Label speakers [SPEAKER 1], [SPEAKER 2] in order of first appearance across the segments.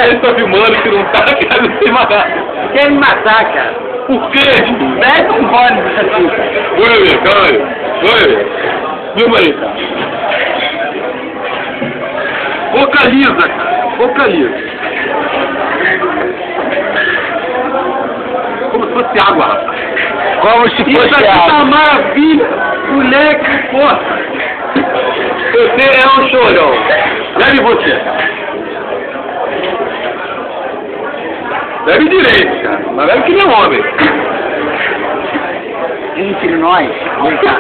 [SPEAKER 1] Ele tá filmando que não tá, cara, não sei matar.
[SPEAKER 2] Quer me matar, cara?
[SPEAKER 1] Por quê, Edinho?
[SPEAKER 2] Mete um fone nessa aqui, cara.
[SPEAKER 1] Oi, meu, calma aí. Oi, filma aí, cara. Focaliza, cara. Focaliza. Como se fosse água, rapaz.
[SPEAKER 2] Como se
[SPEAKER 1] Isso
[SPEAKER 2] fosse
[SPEAKER 1] aqui tá
[SPEAKER 2] água.
[SPEAKER 1] uma maravilha. Moleque, porra. Você é um chorão. Leve você. Leve direito, cara. Mas leve que nem homem.
[SPEAKER 2] Entre nós. Vem cá.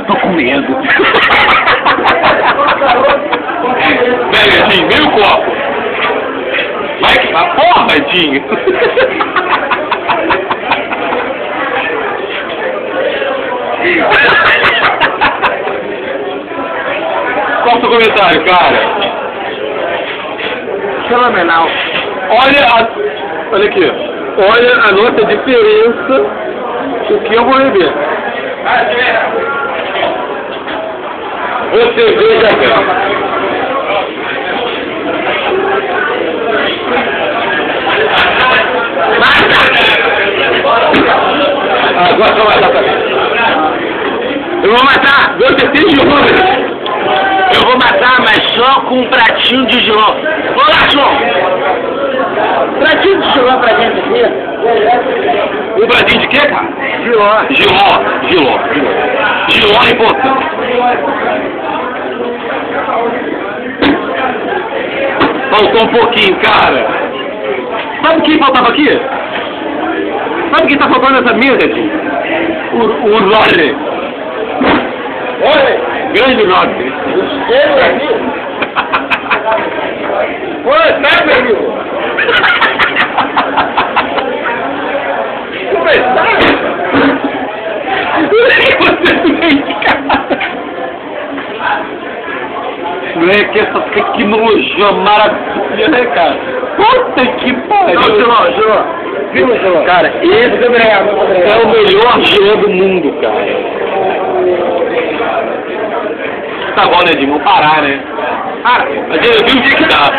[SPEAKER 2] Tô com medo.
[SPEAKER 1] Pega, Edinho, meio copo. Vai que tá porra, Edinho. Qual o seu comentário, cara?
[SPEAKER 2] Fenomenal.
[SPEAKER 1] Olha aqui. Olha a nossa diferença do que eu vou beber. Você veja bem. Agora eu vou matar também.
[SPEAKER 2] Eu vou matar.
[SPEAKER 1] Você tem de homem.
[SPEAKER 2] Eu vou matar, mas só com um pratinho de giló. Olá, João. Pratinho de giló pra gente aqui.
[SPEAKER 1] Um pratinho de quê, cara?
[SPEAKER 2] Giló.
[SPEAKER 1] Giló. Giló é importante. Faltou um pouquinho, cara. Sabe quem faltava aqui? Sabe quem tá faltando nessa mesa, tio? O Norte.
[SPEAKER 2] Oi.
[SPEAKER 1] Grande Norte.
[SPEAKER 2] Ele aqui. Oi, tá, meu amigo? Como é que tá?
[SPEAKER 1] Você vem, cara. Moleque, que nojo, maravilha, né, cara? Puta que pariu.
[SPEAKER 2] Não, Giló. Viu, Giló?
[SPEAKER 1] Cara, esse é o melhor giló do mundo, cara. Tá bom, né, Edinho? Vamos parar, né? Para. Mas eu vi o que tá.